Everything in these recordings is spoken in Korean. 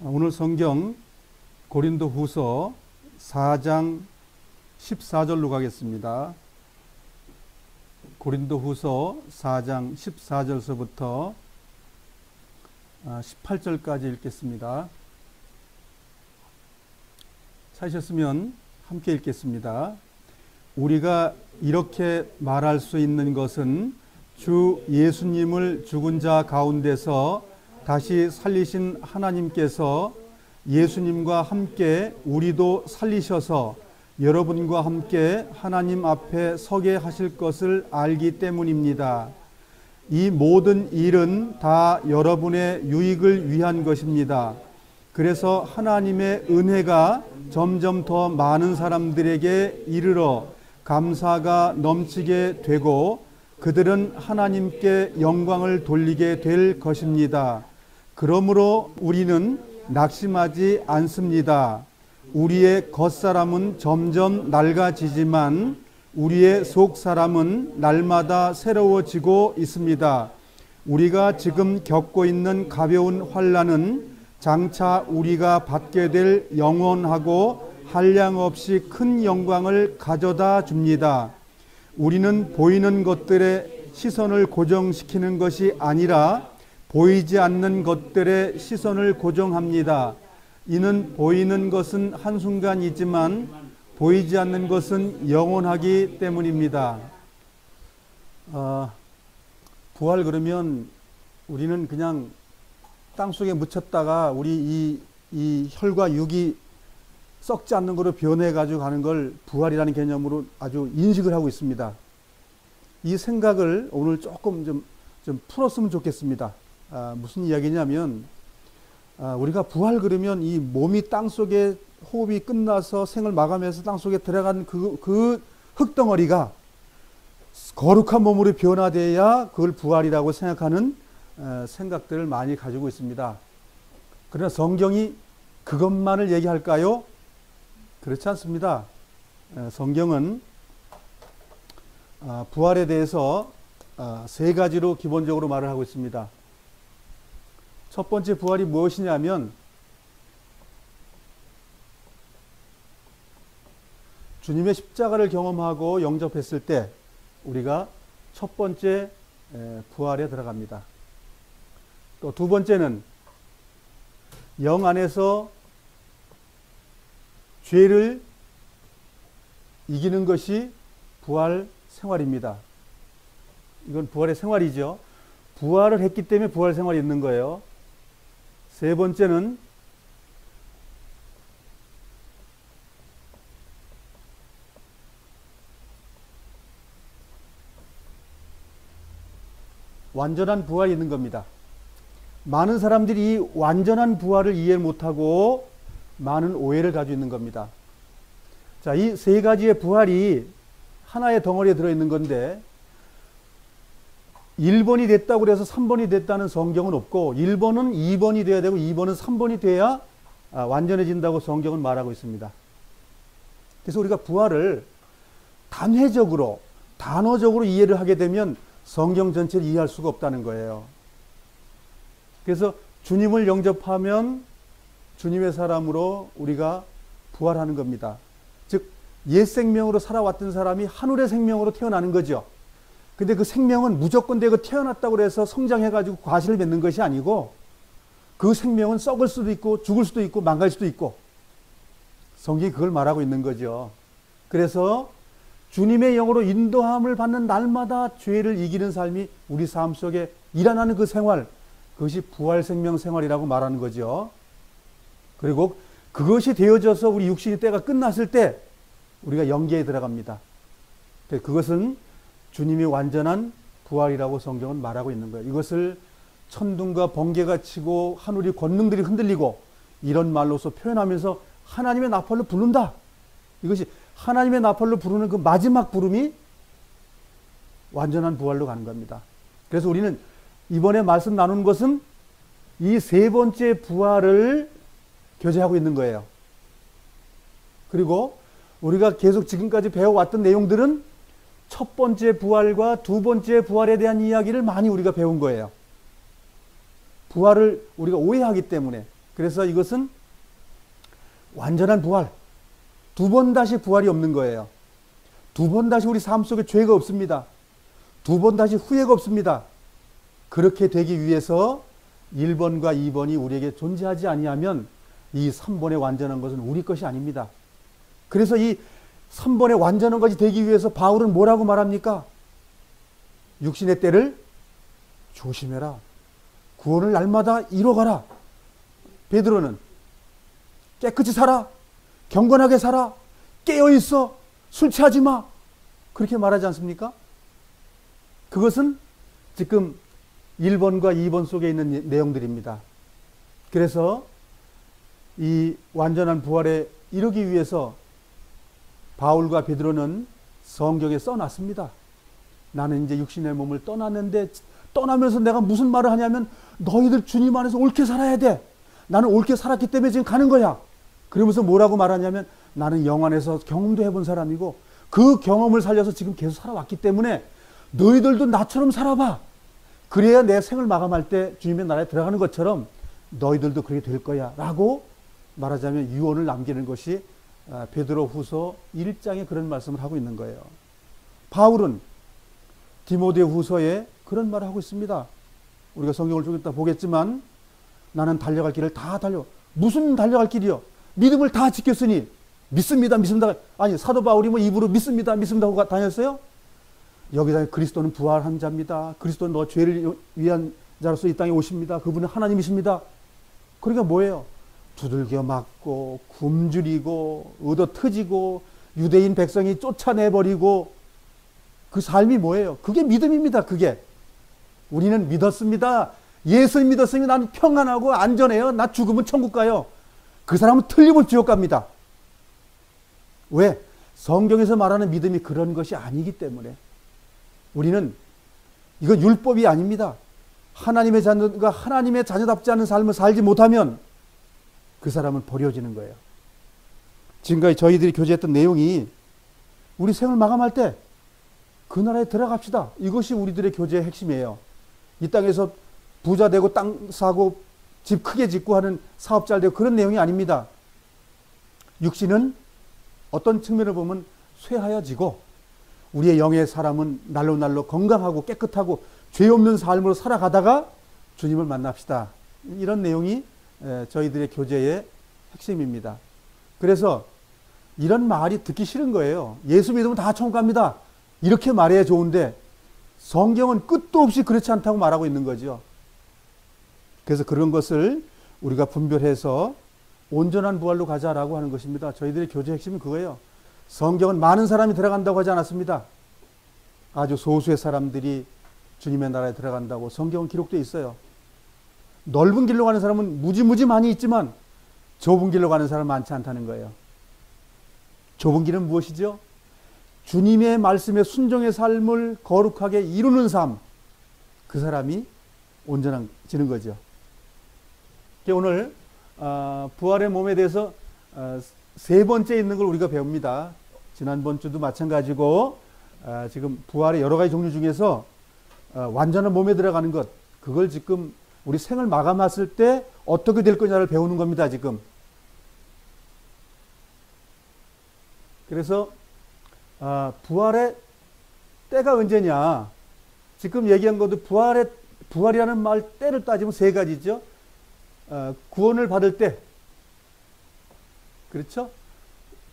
오늘 성경 고린도후서 4장 14절로 가겠습니다. 고린도후서 4장 14절서부터 18절까지 읽겠습니다. 찾으셨으면 함께 읽겠습니다. 우리가 이렇게 말할 수 있는 것은 주 예수님을 죽은 자 가운데서 다시 살리신 하나님께서 예수님과 함께 우리도 살리셔서 여러분과 함께 하나님 앞에 서게 하실 것을 알기 때문입니다. 이 모든 일은 다 여러분의 유익을 위한 것입니다. 그래서 하나님의 은혜가 점점 더 많은 사람들에게 이르러 감사가 넘치게 되고 그들은 하나님께 영광을 돌리게 될 것입니다. 그러므로 우리는 낙심하지 않습니다. 우리의 겉사람은 점점 낡아지지만 우리의 속사람은 날마다 새로워지고 있습니다. 우리가 지금 겪고 있는 가벼운 환난은 장차 우리가 받게 될 영원하고 한량없이 큰 영광을 가져다 줍니다. 우리는 보이는 것들에 시선을 고정시키는 것이 아니라 보이지 않는 것들에 시선을 고정합니다. 이는 보이는 것은 한순간이지만 보이지 않는 것은 영원하기 때문입니다. 부활 그러면 우리는 그냥 땅속에 묻혔다가 우리 이 혈과 육이 썩지 않는 거로 변해가지고 가는 걸 부활이라는 개념으로 아주 인식을 하고 있습니다. 이 생각을 오늘 조금 좀 풀었으면 좋겠습니다. 무슨 이야기냐면 우리가 부활 그러면 이 몸이 땅속에 호흡이 끝나서 생을 마감해서 땅속에 들어간 그 흙덩어리가 거룩한 몸으로 변화돼야 그걸 부활이라고 생각하는 생각들을 많이 가지고 있습니다. 그러나 성경이 그것만을 얘기할까요? 그렇지 않습니다. 성경은 부활에 대해서 세 가지로 기본적으로 말을 하고 있습니다. 첫 번째 부활이 무엇이냐면 주님의 십자가를 경험하고 영접했을 때 우리가 첫 번째 부활에 들어갑니다. 또 두 번째는 영 안에서 죄를 이기는 것이 부활 생활입니다. 이건 부활의 생활이죠. 부활을 했기 때문에 부활 생활이 있는 거예요. 세 번째는 완전한 부활이 있는 겁니다. 많은 사람들이 이 완전한 부활을 이해 못하고 많은 오해를 가지고 있는 겁니다. 자, 이 세 가지의 부활이 하나의 덩어리에 들어있는 건데 1번이 됐다고 해서 3번이 됐다는 성경은 없고 1번은 2번이 돼야 되고 2번은 3번이 돼야 완전해진다고 성경은 말하고 있습니다. 그래서 우리가 부활을 단회적으로 단어적으로 이해를 하게 되면 성경 전체를 이해할 수가 없다는 거예요. 그래서 주님을 영접하면 주님의 사람으로 우리가 부활하는 겁니다. 즉 옛 생명으로 살아왔던 사람이 하늘의 생명으로 태어나는 거죠. 근데 그 생명은 무조건 내가 태어났다고 해서 성장해가지고 과실을 맺는 것이 아니고 그 생명은 썩을 수도 있고 죽을 수도 있고 망가질 수도 있고 성경이 그걸 말하고 있는 거죠. 그래서 주님의 영으로 인도함을 받는 날마다 죄를 이기는 삶이 우리 삶 속에 일어나는 그 생활, 그것이 부활 생명 생활이라고 말하는 거죠. 그리고 그것이 되어져서 우리 육신의 때가 끝났을 때 우리가 영계에 들어갑니다. 그것은 주님이 완전한 부활이라고 성경은 말하고 있는 거예요. 이것을 천둥과 번개가 치고 하늘이 권능들이 흔들리고 이런 말로서 표현하면서 하나님의 나팔로 부른다. 이것이 하나님의 나팔로 부르는 그 마지막 부름이 완전한 부활로 가는 겁니다. 그래서 우리는 이번에 말씀 나눈 것은 이 세 번째 부활을 교제하고 있는 거예요. 그리고 우리가 계속 지금까지 배워왔던 내용들은 첫 번째 부활과 두 번째 부활에 대한 이야기를 많이 우리가 배운 거예요. 부활을 우리가 오해하기 때문에. 그래서 이것은 완전한 부활. 두 번 다시 부활이 없는 거예요. 두 번 다시 우리 삶 속에 죄가 없습니다. 두 번 다시 후회가 없습니다. 그렇게 되기 위해서 1번과 2번이 우리에게 존재하지 아니하면 이 3번의 완전한 것은 우리 것이 아닙니다. 그래서 이 3번의 완전한 것이 되기 위해서 바울은 뭐라고 말합니까? 육신의 때를 조심해라. 구원을 날마다 이뤄가라. 베드로는 깨끗이 살아. 경건하게 살아. 깨어있어. 술 취하지 마. 그렇게 말하지 않습니까? 그것은 지금 1번과 2번 속에 있는 내용들입니다. 그래서 이 완전한 부활에 이르기 위해서 바울과 베드로는 성경에 써놨습니다. 나는 이제 육신의 몸을 떠났는데 떠나면서 내가 무슨 말을 하냐면 너희들 주님 안에서 옳게 살아야 돼. 나는 옳게 살았기 때문에 지금 가는 거야. 그러면서 뭐라고 말하냐면 나는 영 안에서 경험도 해본 사람이고 그 경험을 살려서 지금 계속 살아왔기 때문에 너희들도 나처럼 살아봐. 그래야 내 생을 마감할 때 주님의 나라에 들어가는 것처럼 너희들도 그렇게 될 거야 라고 말하자면 유언을 남기는 것이 베드로 후서 1장에 그런 말씀을 하고 있는 거예요. 바울은 디모데 후서에 그런 말을 하고 있습니다. 우리가 성경을 좀 이따 보겠지만 나는 달려갈 길을 다 달려. 무슨 달려갈 길이요? 믿음을 다 지켰으니 믿습니다. 믿습니다. 아니 사도 바울이 뭐 입으로 믿습니다. 믿습니다 하고 다녔어요? 여기다 그리스도는 부활한 자입니다. 그리스도는 너 죄를 위한 자로서 이 땅에 오십니다. 그분은 하나님이십니다. 그러니까 뭐예요? 두들겨 맞고 굶주리고 얻어 터지고 유대인 백성이 쫓아내버리고 그 삶이 뭐예요? 그게 믿음입니다. 그게. 우리는 믿었습니다. 예수님 믿었으니 나는 평안하고 안전해요. 나 죽으면 천국 가요. 그 사람은 틀리면 지옥 갑니다. 왜? 성경에서 말하는 믿음이 그런 것이 아니기 때문에. 우리는 이건 율법이 아닙니다. 하나님의 자녀가 하나님의 자녀답지 않은 삶을 살지 못하면 그 사람은 버려지는 거예요. 지금까지 저희들이 교제했던 내용이 우리 생을 마감할 때 그 나라에 들어갑시다. 이것이 우리들의 교제의 핵심이에요. 이 땅에서 부자 되고 땅 사고 집 크게 짓고 하는 사업 잘 되고 그런 내용이 아닙니다. 육신은 어떤 측면을 보면 쇠하여지고 우리의 영의 사람은 날로 날로 건강하고 깨끗하고 죄 없는 삶으로 살아가다가 주님을 만납시다. 이런 내용이 저희들의 교제의 핵심입니다. 그래서 이런 말이 듣기 싫은 거예요. 예수 믿으면 다 천국 갑니다. 이렇게 말해야 좋은데 성경은 끝도 없이 그렇지 않다고 말하고 있는 거죠. 그래서 그런 것을 우리가 분별해서 온전한 부활로 가자라고 하는 것입니다. 저희들의 교제 핵심은 그거예요. 성경은 많은 사람이 들어간다고 하지 않았습니다. 아주 소수의 사람들이 주님의 나라에 들어간다고 성경은 기록되어 있어요. 넓은 길로 가는 사람은 무지무지 많이 있지만 좁은 길로 가는 사람은 많지 않다는 거예요. 좁은 길은 무엇이죠? 주님의 말씀에 순종의 삶을 거룩하게 이루는 삶. 그 사람이 온전해지는 거죠. 오늘 부활의 몸에 대해서 세 번째 있는 걸 우리가 배웁니다. 지난번 주도 마찬가지고 지금 부활의 여러 가지 종류 중에서 완전한 몸에 들어가는 것, 그걸 지금 우리 생을 마감했을 때 어떻게 될 거냐를 배우는 겁니다. 지금. 그래서 부활의 때가 언제냐. 지금 얘기한 것도 부활이라는 말 때를 따지면 세 가지죠. 구원을 받을 때, 그렇죠?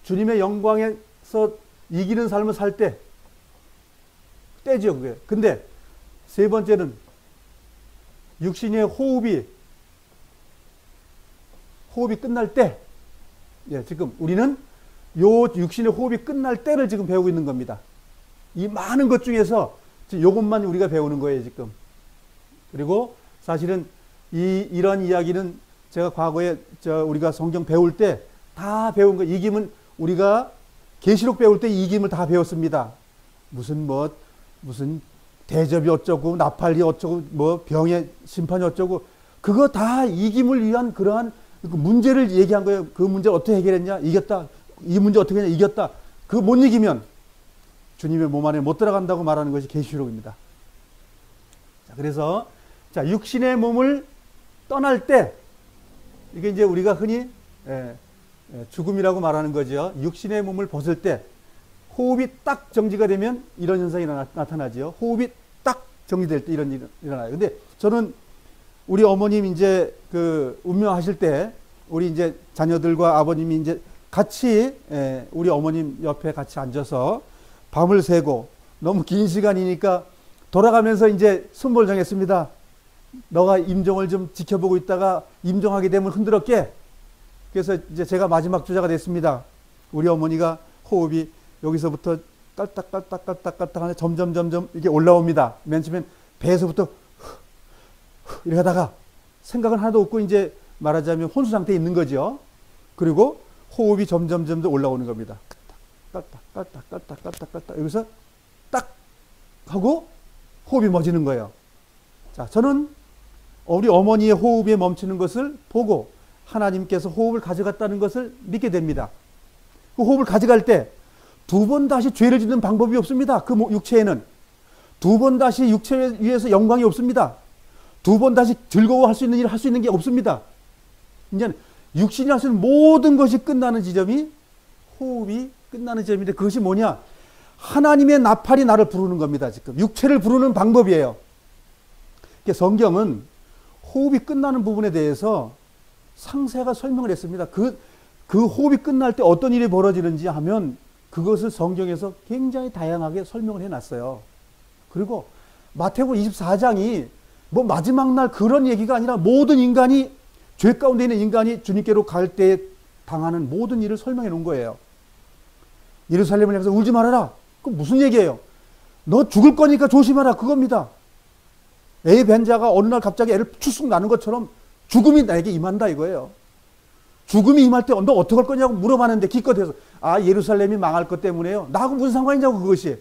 주님의 영광에서 이기는 삶을 살 때, 때죠, 그게. 근데 세 번째는 육신의 호흡이 끝날 때, 예, 지금 우리는 요 육신의 호흡이 끝날 때를 지금 배우고 있는 겁니다. 이 많은 것 중에서 요것만 우리가 배우는 거예요, 지금. 그리고 사실은 이런 이야기는 제가 과거에 우리가 성경 배울 때 다 배운 거, 이김은 우리가 계시록 배울 때 이김을 다 배웠습니다. 무슨 대접이 어쩌고 나팔이 어쩌고 뭐 병의 심판이 어쩌고 그거 다 이김을 위한 그러한 문제를 얘기한 거예요. 그 문제를 어떻게 해결했냐? 이겼다. 이 문제 어떻게 했냐? 이겼다. 그거 못 이기면 주님의 몸 안에 못 들어간다고 말하는 것이 계시록입니다. 자, 그래서 육신의 몸을 떠날 때 이게 이제 우리가 흔히 죽음이라고 말하는 거죠. 육신의 몸을 벗을 때 호흡이 딱 정지가 되면 이런 현상이 나타나죠. 호흡이 딱 정지될 때 이런 일이 일어나요. 근데 저는 우리 어머님 이제 그 운명하실 때 우리 이제 자녀들과 아버님이 이제 같이 우리 어머님 옆에 같이 앉아서 밤을 새고 너무 긴 시간이니까 돌아가면서 이제 순벌 정했습니다. 너가 임종을 좀 지켜보고 있다가 임종하게 되면 흔들었게. 그래서 이제 제가 마지막 주자가 됐습니다. 우리 어머니가 호흡이 여기서부터 깔딱깔딱깔딱깔딱 하는데 점점 이게 올라옵니다. 맨 처음엔 배에서부터 이렇게 하다가 생각은 하나도 없고 이제 말하자면 혼수 상태에 있는 거죠. 그리고 호흡이 점점 올라오는 겁니다. 깔딱 여기서 딱 하고 호흡이 멎는 거예요. 자, 저는 우리 어머니의 호흡이 멈추는 것을 보고 하나님께서 호흡을 가져갔다는 것을 믿게 됩니다. 그 호흡을 가져갈 때 두 번 다시 죄를 짓는 방법이 없습니다. 그 육체에는 두 번 다시 육체 위에서 영광이 없습니다. 두 번 다시 즐거워할 수 있는 일을 할 수 있는 게 없습니다. 이제 육신이 할 수 있는 모든 것이 끝나는 지점이 호흡이 끝나는 지점인데 그것이 뭐냐? 하나님의 나팔이 나를 부르는 겁니다. 지금 육체를 부르는 방법이에요. 성경은 호흡이 끝나는 부분에 대해서 상세하게 설명을 했습니다. 그 호흡이 끝날 때 어떤 일이 벌어지는지 하면 그것을 성경에서 굉장히 다양하게 설명을 해놨어요. 그리고 마태복음 24장이 뭐 마지막 날 그런 얘기가 아니라 모든 인간이 죄 가운데 있는 인간이 주님께로 갈 때 당하는 모든 일을 설명해 놓은 거예요. 예루살렘을 향해서 울지 말아라. 그 무슨 얘기예요? 너 죽을 거니까 조심하라. 그겁니다. 애 뵌 자가 어느 날 갑자기 애를 추쑥 나는 것처럼 죽음이 나에게 임한다 이거예요. 죽음이 임할 때 너 어떻게 할 거냐고 물어봤는데 기껏해서 예루살렘이 망할 것 때문에요. 나하고 무슨 상관이냐고 그것이.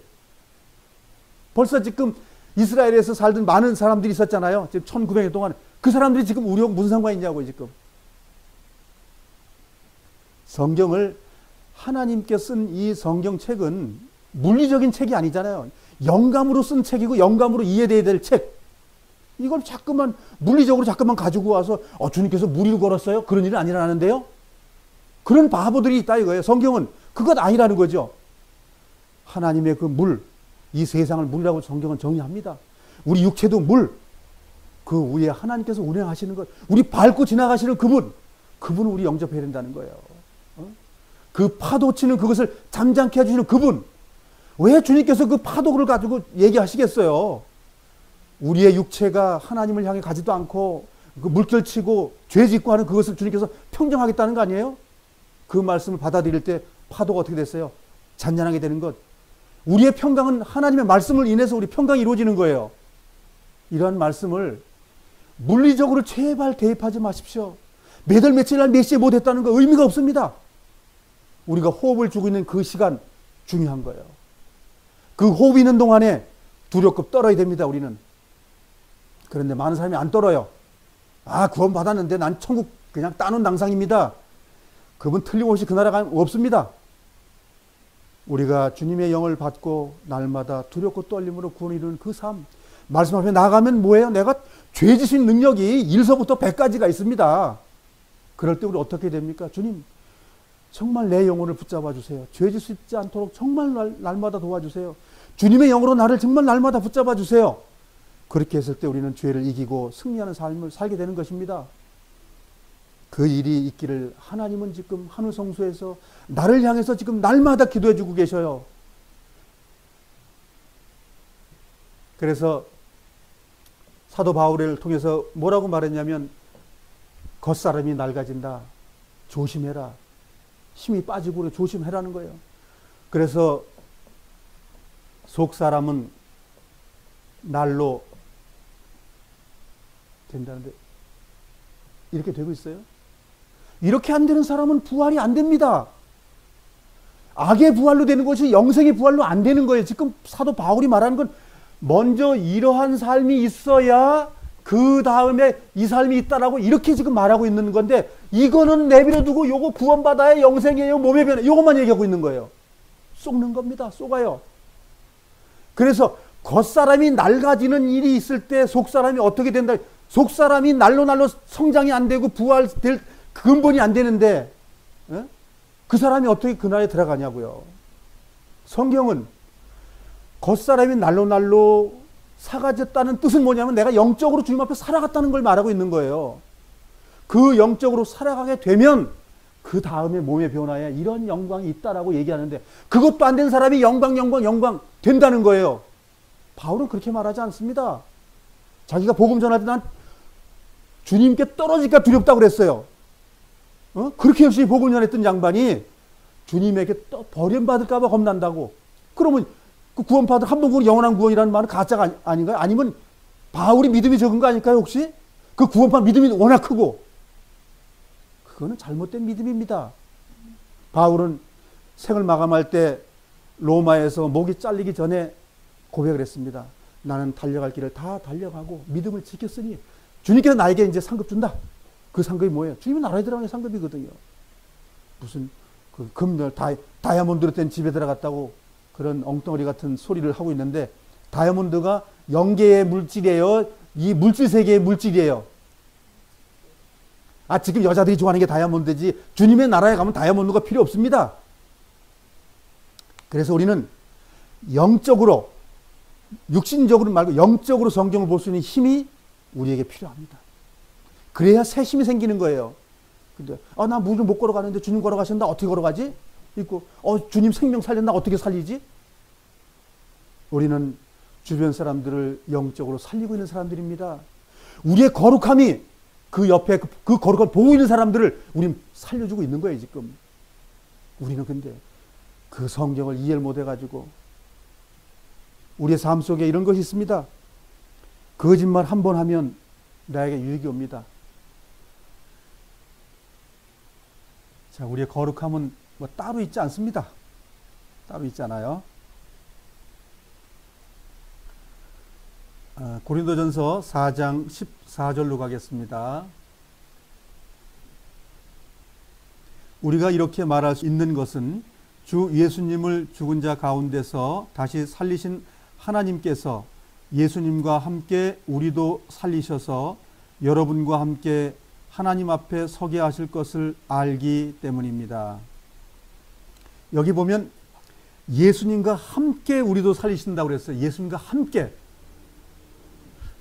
벌써 지금 이스라엘에서 살던 많은 사람들이 있었잖아요. 지금 1900년 동안. 그 사람들이 지금 우리하고 무슨 상관이냐고 지금. 성경을 하나님께 쓴 이 성경책은 물리적인 책이 아니잖아요. 영감으로 쓴 책이고 영감으로 이해돼야 될 책. 이걸 자꾸만 물리적으로 자꾸만 가지고 와서 주님께서 무리를 걸었어요? 그런 일은 안 일어나는데요. 그런 바보들이 있다 이거예요. 성경은 그것 아니라는 거죠. 하나님의 그 물, 이 세상을 물이라고 성경은 정의합니다. 우리 육체도 물, 그 위에 하나님께서 운행하시는 것, 우리 밟고 지나가시는 그분을 우리 영접해야 된다는 거예요. 그 파도 치는 그것을 잠잠케 해주시는 그분, 왜 주님께서 그 파도를 가지고 얘기하시겠어요? 우리의 육체가 하나님을 향해 가지도 않고 그 물결치고 죄 짓고 하는 그것을 주님께서 평정하겠다는 거 아니에요? 그 말씀을 받아들일 때 파도가 어떻게 됐어요? 잔잔하게 되는 것. 우리의 평강은 하나님의 말씀을 인해서 우리 평강이 이루어지는 거예요. 이러한 말씀을 물리적으로 제발 대입하지 마십시오. 매달 며칠 날 몇 시에 뭐 됐다는 거 의미가 없습니다. 우리가 호흡을 주고 있는 그 시간 중요한 거예요. 그 호흡이 있는 동안에 두렵고 떨어야 됩니다. 우리는. 그런데 많은 사람이 안 떨어요. 구원 받았는데 난 천국 그냥 따놓은 당상입니다. 그분 틀림없이 그 나라가 없습니다. 우리가 주님의 영을 받고 날마다 두렵고 떨림으로 구원을 이루는 그 삶. 말씀 앞에 나가면 뭐예요? 내가 죄 지신 능력이 1서부터 100까지가 있습니다. 그럴 때 우리 어떻게 됩니까? 주님, 정말 내 영혼을 붙잡아 주세요. 죄 짓지 않도록 정말 날마다 도와주세요. 주님의 영으로 나를 정말 날마다 붙잡아 주세요. 그렇게 했을 때 우리는 죄를 이기고 승리하는 삶을 살게 되는 것입니다. 그 일이 있기를 하나님은 지금 하늘 성소에서 나를 향해서 지금 날마다 기도해 주고 계셔요. 그래서 사도 바울을 통해서 뭐라고 말했냐면 겉사람이 낡아진다. 조심해라. 힘이 빠지고 그래 조심해라는 거예요. 그래서 속사람은 날로 된다는데 이렇게 되고 있어요? 이렇게 안 되는 사람은 부활이 안 됩니다. 악의 부활로 되는 것이 영생의 부활로 안 되는 거예요. 지금 사도 바울이 말하는 건 먼저 이러한 삶이 있어야 그 다음에 이 삶이 있다라고 이렇게 지금 말하고 있는 건데 이거는 내버려 두고 요거 구원받아야 영생이에요. 몸의 변화. 요것만 얘기하고 있는 거예요. 속는 겁니다. 속아요. 그래서 겉사람이 낡아지는 일이 있을 때 속사람이 어떻게 된다. 속사람이 날로 성장이 안 되고 부활될 근본이 안 되는데 그 사람이 어떻게 그 나라에 들어가냐고요. 성경은 겉사람이 날로 사가졌다는 뜻은 뭐냐면 내가 영적으로 주님 앞에 살아갔다는 걸 말하고 있는 거예요. 그 영적으로 살아가게 되면 그 다음에 몸의 변화에 이런 영광이 있다라고 얘기하는데 그것도 안 된 사람이 영광 된다는 거예요. 바울은 그렇게 말하지 않습니다. 자기가 복음 전할 때 난 주님께 떨어질까 두렵다고 그랬어요. 그렇게 열심히 복음 전했던 양반이 주님에게 버림받을까 봐 겁난다고. 그러면 그 구원받을 한 번 구원 영원한 구원이라는 말은 가짜가 아닌가요? 아니면 바울이 믿음이 적은 거 아닐까요 혹시? 그 구원받은 믿음이 워낙 크고. 그거는 잘못된 믿음입니다. 바울은 생을 마감할 때 로마에서 목이 잘리기 전에 고백을 했습니다. 나는 달려갈 길을 다 달려가고 믿음을 지켰으니 주님께서 나에게 이제 상급 준다. 그 상급이 뭐예요? 주님이 나라에 들어가는 상급이거든요. 무슨 그 금별 다이아몬드로 된 집에 들어갔다고 그런 엉덩어리 같은 소리를 하고 있는데 다이아몬드가 영계의 물질이에요? 이 물질 세계의 물질이에요? 지금 여자들이 좋아하는 게 다이아몬드지 주님의 나라에 가면 다이아몬드가 필요 없습니다. 그래서 우리는 영적으로 육신적으로 말고 영적으로 성경을 볼 수 있는 힘이 우리에게 필요합니다. 그래야 새 힘이 생기는 거예요. 근데 나 물을 못 걸어가는데 주님 걸어가신다 어떻게 걸어가지? 있고 주님 생명 살린다 어떻게 살리지? 우리는 주변 사람들을 영적으로 살리고 있는 사람들입니다. 우리의 거룩함이 그 옆에 그 거룩함을 보고 있는 사람들을 우린 살려주고 있는 거예요 지금. 우리는 근데 그 성경을 이해를 못해가지고 우리의 삶 속에 이런 것이 있습니다. 거짓말 한 번 하면 나에게 유익이 옵니다. 자, 우리의 거룩함은 뭐 따로 있지 않습니다. 따로 있잖아요. 고린도전서 4장 14절로 가겠습니다. 우리가 이렇게 말할 수 있는 것은 주 예수님을 죽은 자 가운데서 다시 살리신 하나님께서 예수님과 함께 우리도 살리셔서 여러분과 함께 하나님 앞에 서게 하실 것을 알기 때문입니다. 여기 보면 예수님과 함께 우리도 살리신다고 그랬어요. 예수님과 함께.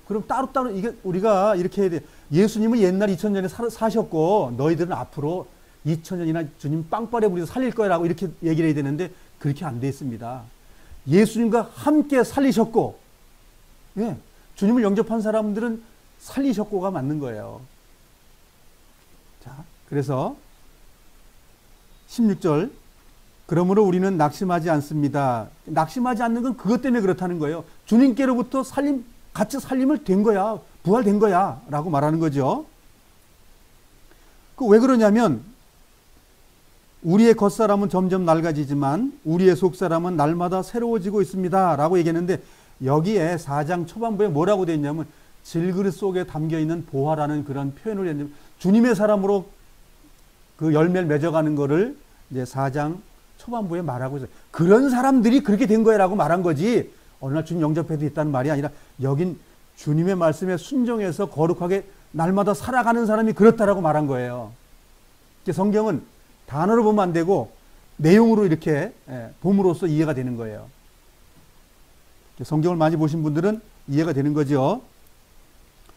그럼 따로따로 이게 우리가 이렇게 해야 돼. 예수님은 옛날 2000년에 사셨고 너희들은 앞으로 2000년이나 주님 빵빠레 부리서 살릴 거라고 이렇게 얘기를 해야 되는데 그렇게 안 돼 있습니다. 예수님과 함께 살리셨고 주님을 영접한 사람들은 살리셨고가 맞는 거예요. 자, 그래서 16절 그러므로 우리는 낙심하지 않습니다. 낙심하지 않는 건 그것 때문에 그렇다는 거예요. 주님께로부터 같이 살림을 된 거야. 부활된 거야. 라고 말하는 거죠. 왜 그러냐면 우리의 겉사람은 점점 낡아지지만 우리의 속사람은 날마다 새로워지고 있습니다. 라고 얘기했는데 여기에 4장 초반부에 뭐라고 되어 있냐면 질그릇 속에 담겨있는 보화라는 그런 표현을 했는데 주님의 사람으로 그 열매를 맺어가는 거를 이제 4장 초반부에 말하고 있어요. 그런 사람들이 그렇게 된 거야 라고 말한 거지 어느 날 주님 영접해도 있다는 말이 아니라 여긴 주님의 말씀에 순종해서 거룩하게 날마다 살아가는 사람이 그렇다라고 말한 거예요. 성경은 단어로 보면 안 되고 내용으로 이렇게 봄으로써 이해가 되는 거예요. 성경을 많이 보신 분들은 이해가 되는 거죠.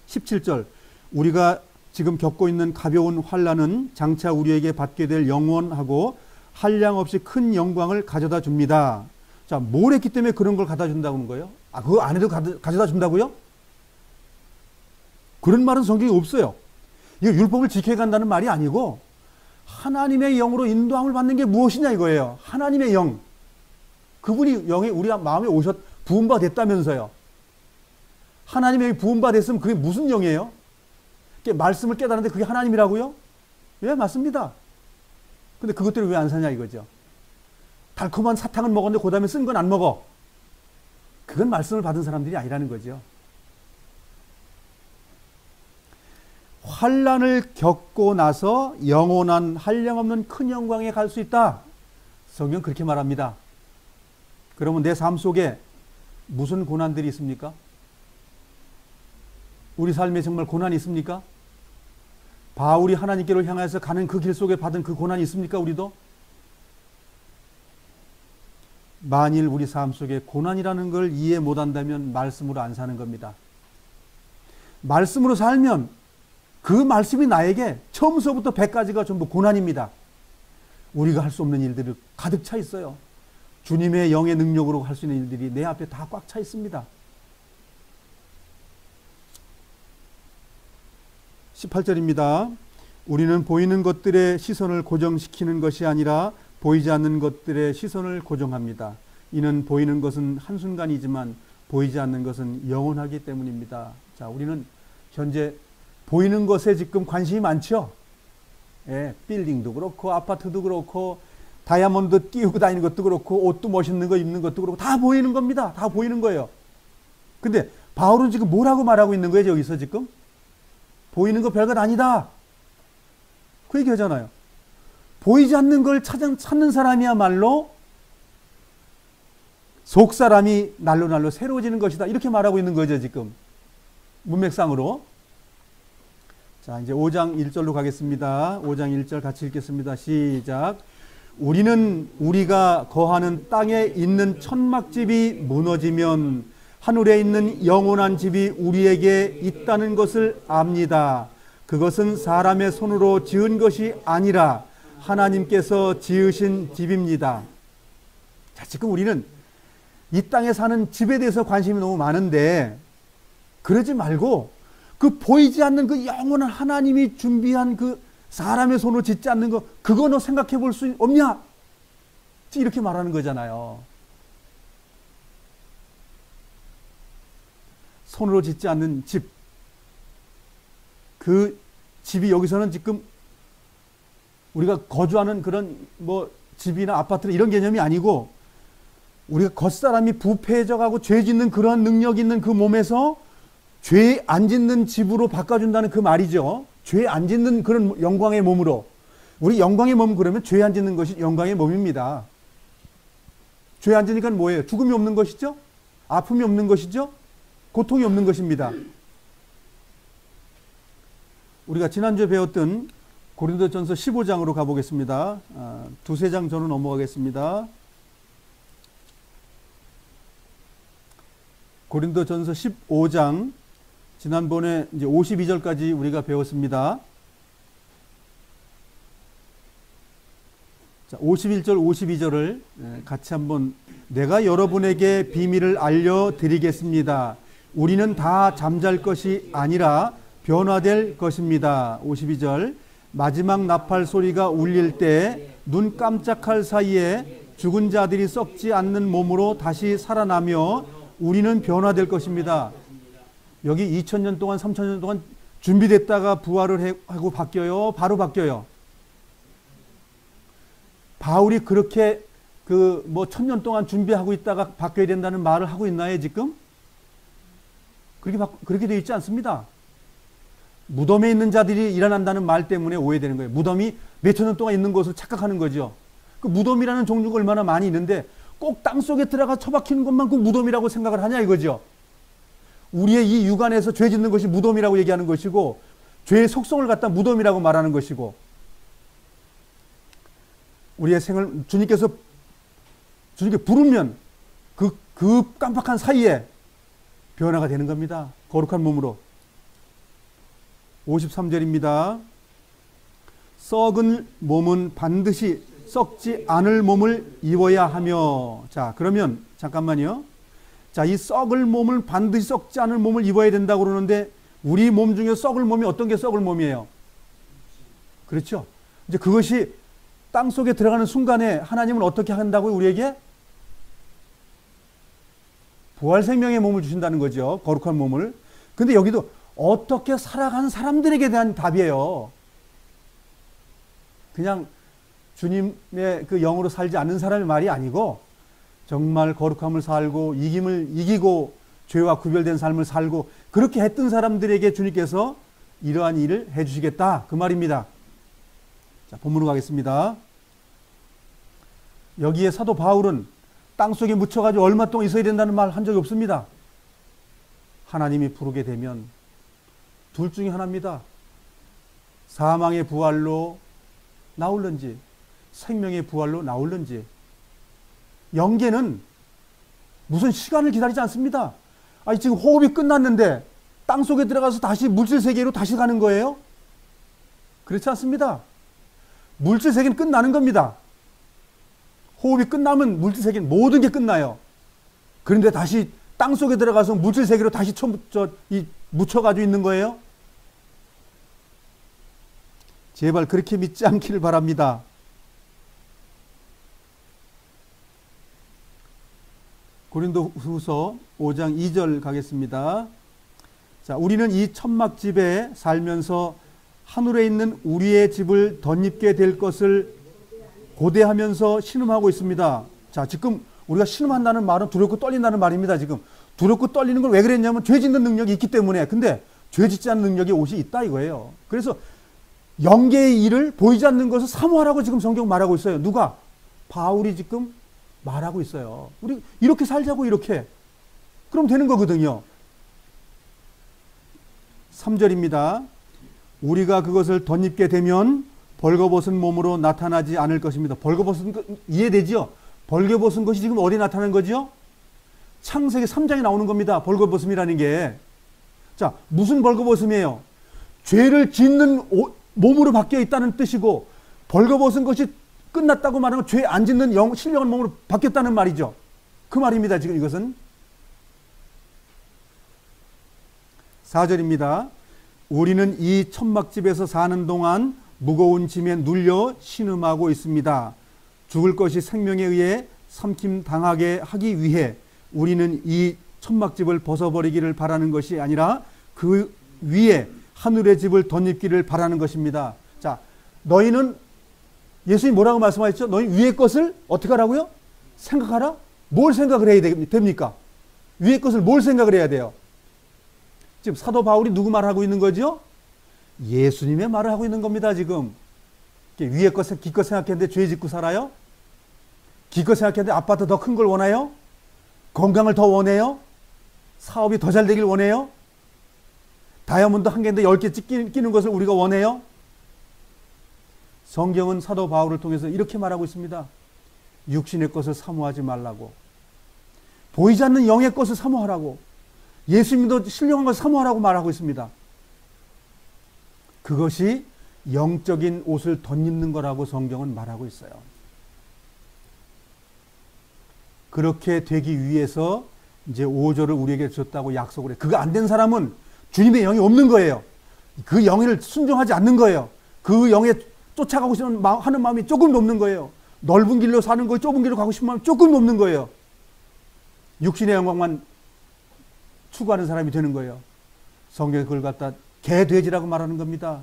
17절 우리가 지금 겪고 있는 가벼운 환난은 장차 우리에게 받게 될 영원하고 한량없이 큰 영광을 가져다 줍니다. 자, 뭘 했기 때문에 그런 걸 가져다 준다고 하는 거예요? 그거 안 해도 가져다 준다고요? 그런 말은 성경에 없어요. 이거 율법을 지켜야 간다는 말이 아니고 하나님의 영으로 인도함을 받는 게 무엇이냐 이거예요. 하나님의 영. 그분이 영이 우리 마음에 부음바 됐다면서요. 하나님의 영이 부음바 됐으면 그게 무슨 영이에요? 말씀을 깨달았는데 그게 하나님이라고요? 예, 맞습니다. 근데 그것들을 왜 안 사냐 이거죠. 달콤한 사탕은 먹었는데 그 다음에 쓴 건 안 먹어. 그건 말씀을 받은 사람들이 아니라는 거죠. 환난을 겪고 나서 영원한 한량없는 큰 영광에 갈 수 있다. 성경 그렇게 말합니다. 그러면 내 삶 속에 무슨 고난들이 있습니까? 우리 삶에 정말 고난이 있습니까? 바울이 하나님께로 향해서 가는 그 길 속에 받은 그 고난이 있습니까? 우리도? 만일 우리 삶 속에 고난이라는 걸 이해 못한다면 말씀으로 안 사는 겁니다. 말씀으로 살면 그 말씀이 나에게 처음서부터 100까지가 전부 고난입니다. 우리가 할 수 없는 일들이 가득 차 있어요. 주님의 영의 능력으로 할 수 있는 일들이 내 앞에 다 꽉 차 있습니다. 18절입니다. 우리는 보이는 것들의 시선을 고정시키는 것이 아니라 보이지 않는 것들의 시선을 고정합니다. 이는 보이는 것은 한순간이지만 보이지 않는 것은 영원하기 때문입니다. 자, 우리는 현재 보이는 것에 지금 관심이 많죠? 예, 빌딩도 그렇고 아파트도 그렇고 다이아몬드 끼우고 다니는 것도 그렇고 옷도 멋있는 거 입는 것도 그렇고 다 보이는 겁니다. 다 보이는 거예요. 근데 바울은 지금 뭐라고 말하고 있는 거예요? 여기서 지금? 보이는 거 별것 아니다. 그 얘기 하잖아요. 보이지 않는 걸 찾는 사람이야말로 속 사람이 날로 새로워지는 것이다. 이렇게 말하고 있는 거죠, 지금. 문맥상으로. 자, 이제 5장 1절로 가겠습니다. 5장 1절 같이 읽겠습니다. 시작. 우리는 우리가 거하는 땅에 있는 천막집이 무너지면 하늘에 있는 영원한 집이 우리에게 있다는 것을 압니다. 그것은 사람의 손으로 지은 것이 아니라 하나님께서 지으신 집입니다. 자, 지금 우리는 이 땅에 사는 집에 대해서 관심이 너무 많은데 그러지 말고 그 보이지 않는 그 영원한 하나님이 준비한 그 사람의 손으로 짓지 않는 거 그거 너 생각해 볼 수 없냐? 이렇게 말하는 거잖아요. 손으로 짓지 않는 집. 그 집이 여기서는 지금 우리가 거주하는 그런 뭐 집이나 아파트나 이런 개념이 아니고 우리가 겉사람이 부패해져 가고 죄 짓는 그런 능력 있는 그 몸에서 죄 안 짓는 집으로 바꿔준다는 그 말이죠. 죄 안 짓는 그런 영광의 몸으로. 우리 영광의 몸 그러면 죄 안 짓는 것이 영광의 몸입니다. 죄 안 짓으니까 뭐예요? 죽음이 없는 것이죠? 아픔이 없는 것이죠? 고통이 없는 것입니다. 우리가 지난주에 배웠던 고린도전서 15장으로 가보겠습니다. 두세 장 전후 넘어가겠습니다. 고린도전서 15장 지난번에 이제 52절까지 우리가 배웠습니다. 자, 51절, 52절을 같이 한번 내가 여러분에게 비밀을 알려드리겠습니다. 우리는 다 잠잘 것이 아니라 변화될 것입니다. 52절 마지막 나팔 소리가 울릴 때 눈 깜짝할 사이에 죽은 자들이 썩지 않는 몸으로 다시 살아나며 우리는 변화될 것입니다. 여기 2000년 동안 3000년 동안 준비됐다가 부활을 하고 바뀌어요? 바로 바뀌어요? 바울이 그렇게 그 뭐 1000년 동안 준비하고 있다가 바뀌어야 된다는 말을 하고 있나요, 지금? 그렇게 되어 있지 않습니다. 무덤에 있는 자들이 일어난다는 말 때문에 오해되는 거예요. 무덤이 몇천 년 동안 있는 것을 착각하는 거죠. 그 무덤이라는 종류가 얼마나 많이 있는데 꼭 땅속에 들어가 처박히는 것만 그 무덤이라고 생각을 하냐 이거죠. 우리의 이 육안에서 죄 짓는 것이 무덤이라고 얘기하는 것이고 죄의 속성을 갖다 무덤이라고 말하는 것이고 우리의 생을 주님께 부르면 그 깜빡한 사이에 변화가 되는 겁니다. 거룩한 몸으로. 53절입니다. 썩은 몸은 반드시 썩지 않을 몸을 입어야 하며. 자, 그러면 잠깐만요. 자, 이 썩을 몸을 반드시 썩지 않을 몸을 입어야 된다고 그러는데 우리 몸 중에 썩을 몸이 어떤 게 썩을 몸이에요? 그렇죠. 이제 그것이 땅 속에 들어가는 순간에 하나님은 어떻게 한다고요? 우리에게 부활 생명의 몸을 주신다는 거죠. 거룩한 몸을. 근데 여기도 어떻게 살아가는 사람들에게 대한 답이에요. 그냥 주님의 그 영으로 살지 않는 사람의 말이 아니고 정말 거룩함을 살고 이기고 죄와 구별된 삶을 살고 그렇게 했던 사람들에게 주님께서 이러한 일을 해주시겠다 그 말입니다. 자, 본문으로 가겠습니다. 여기에 사도 바울은 땅속에 묻혀가지고 얼마 동안 있어야 된다는 말 한 적이 없습니다. 하나님이 부르게 되면 둘 중에 하나입니다. 사망의 부활로 나올는지 생명의 부활로 나올는지. 영계는 무슨 시간을 기다리지 않습니다. 아니 지금 호흡이 끝났는데 땅속에 들어가서 다시 물질 세계로 다시 가는 거예요? 그렇지 않습니다. 물질 세계는 끝나는 겁니다. 호흡이 끝나면 물질 세계는 모든 게 끝나요. 그런데 다시 땅속에 들어가서 물질 세계로 다시 묻혀가지고 있는 거예요? 제발 그렇게 믿지 않기를 바랍니다. 고린도후서 5장 2절 가겠습니다. 자, 우리는 이 천막집에 살면서 하늘에 있는 우리의 집을 덧입게 될 것을 고대하면서 신음하고 있습니다. 자, 지금 우리가 신음한다는 말은 두렵고 떨린다는 말입니다. 지금 두렵고 떨리는 걸 왜 그랬냐면 죄 짓는 능력이 있기 때문에. 근데 죄 짓지 않는 능력이 옷이 있다 이거예요. 그래서 영계의 일을 보이지 않는 것을 사모하라고 지금 성경 말하고 있어요. 누가? 바울이 지금 말하고 있어요. 우리 이렇게 살자고 이렇게. 그럼 되는 거거든요. 3절입니다. 우리가 그것을 덧입게 되면 벌거벗은 몸으로 나타나지 않을 것입니다. 벌거벗은 것 이해되지요? 벌거벗은 것이 지금 어디 나타나는 거죠? 창세기 3장에 나오는 겁니다. 벌거벗음이라는 게. 자, 무슨 벌거벗음이에요? 죄를 짓는 몸으로 바뀌어 있다는 뜻이고, 벌거벗은 것이 끝났다고 말하면 죄 안 짓는 신령한 몸으로 바뀌었다는 말이죠. 그 말입니다. 지금 이것은. 4절입니다. 우리는 이 천막집에서 사는 동안 무거운 짐에 눌려 신음하고 있습니다. 죽을 것이 생명에 의해 삼킴당하게 하기 위해 우리는 이 천막집을 벗어버리기를 바라는 것이 아니라 그 위에 하늘의 집을 덧입기를 바라는 것입니다. 자, 너희는 예수님 뭐라고 말씀하셨죠? 너희 위의 것을 어떻게 하라고요? 생각하라? 뭘 생각을 해야 됩니까? 위의 것을 뭘 생각을 해야 돼요? 지금 사도 바울이 누구 말하고 있는 거죠? 예수님의 말을 하고 있는 겁니다. 지금 위의 것 기껏 생각했는데 죄 짓고 살아요? 기껏 생각했는데 아파트 더 큰 걸 원해요? 건강을 더 원해요? 사업이 더 잘 되길 원해요? 다이아몬드 한 개인데 10개 끼는 것을 우리가 원해요? 성경은 사도 바울을 통해서 이렇게 말하고 있습니다. 육신의 것을 사모하지 말라고. 보이지 않는 영의 것을 사모하라고. 예수님도 신령한 것을 사모하라고 말하고 있습니다. 그것이 영적인 옷을 덧입는 거라고 성경은 말하고 있어요. 그렇게 되기 위해서 이제 5절을 우리에게 줬다고 약속을 해. 그거 안 된 사람은 주님의 영이 없는 거예요. 그 영을 순종하지 않는 거예요. 그 영에 쫓아가고 싶은 하는 마음이 조금 없는 거예요. 넓은 길로 사는 거, 좁은 길로 가고 싶은 마음이 조금 없는 거예요. 육신의 영광만 추구하는 사람이 되는 거예요. 성경에 그걸 갖다 개돼지라고 말하는 겁니다.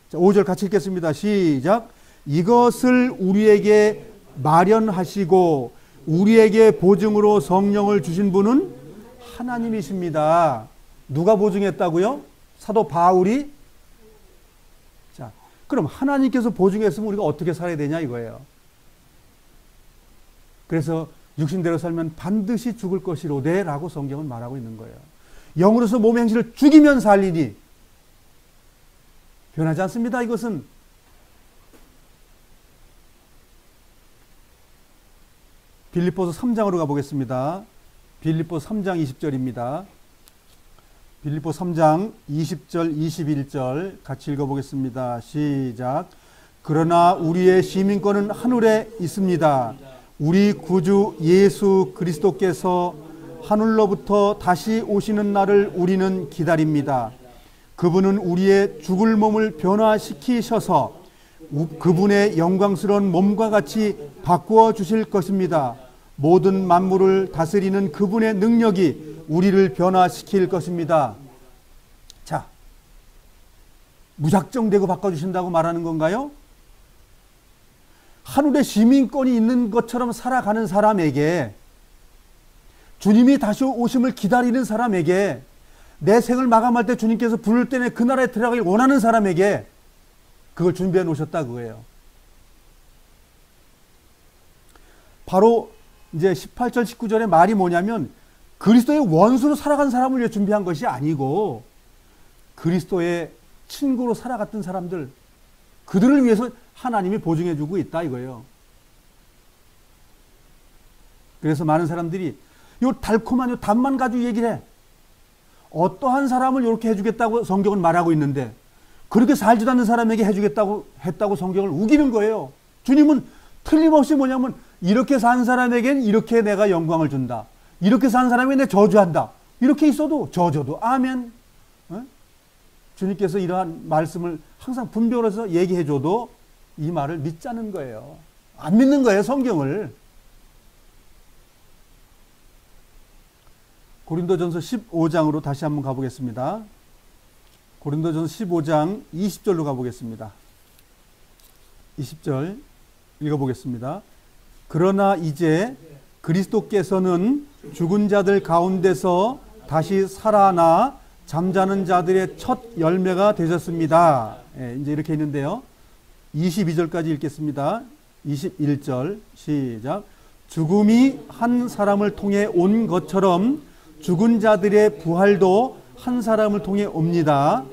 자, 5절 같이 읽겠습니다. 시작. 이것을 우리에게 마련하시고 우리에게 보증으로 성령을 주신 분은 하나님이십니다. 누가 보증했다고요? 사도 바울이? 자, 그럼 하나님께서 보증했으면 우리가 어떻게 살아야 되냐 이거예요. 그래서 육신대로 살면 반드시 죽을 것이로되 라고 성경은 말하고 있는 거예요. 영으로서 몸의 행실을 죽이면 살리니 변하지 않습니다. 이것은. 빌립보서 3장으로 가보겠습니다. 빌립보서 3장 20절입니다. 빌립보 3장 20절 21절 같이 읽어보겠습니다. 시작. 그러나 우리의 시민권은 하늘에 있습니다. 우리 구주 예수 그리스도께서 하늘로부터 다시 오시는 날을 우리는 기다립니다. 그분은 우리의 죽을 몸을 변화시키셔서 그분의 영광스러운 몸과 같이 바꾸어 주실 것입니다. 모든 만물을 다스리는 그분의 능력이 우리를 변화시킬 것입니다. 자, 무작정되고 바꿔주신다고 말하는 건가요? 하늘에 시민권이 있는 것처럼 살아가는 사람에게, 주님이 다시 오심을 기다리는 사람에게, 내 생을 마감할 때 주님께서 부를 때는 그 나라에 들어가길 원하는 사람에게 그걸 준비해 놓으셨다 그거예요. 바로 이제 18절 19절의 말이 뭐냐면 그리스도의 원수로 살아간 사람을 위해 준비한 것이 아니고 그리스도의 친구로 살아갔던 사람들, 그들을 위해서 하나님이 보증해주고 있다 이거예요. 그래서 많은 사람들이 요 달콤한 요 답만 가지고 얘기를 해. 어떠한 사람을 이렇게 해주겠다고 성경은 말하고 있는데 그렇게 살지도 않는 사람에게 해주겠다고 했다고 성경을 우기는 거예요. 주님은 틀림없이 뭐냐면 이렇게 산 사람에겐 이렇게 내가 영광을 준다. 이렇게 산 사람에게 내 저주한다. 이렇게 있어도 저줘도 아멘. 주님께서 이러한 말씀을 항상 분별해서 얘기해줘도 이 말을 믿자는 거예요. 안 믿는 거예요, 성경을. 고린도전서 15장으로 다시 한번 가보겠습니다. 고린도전서 15장 20절로 가보겠습니다. 20절 읽어보겠습니다. 그러나 이제 그리스도께서는 죽은 자들 가운데서 다시 살아나 잠자는 자들의 첫 열매가 되셨습니다. 예, 이제 이렇게 있는데요. 22절까지 읽겠습니다. 21절 시작. 죽음이 한 사람을 통해 온 것처럼 죽은 자들의 부활도 한 사람을 통해 옵니다.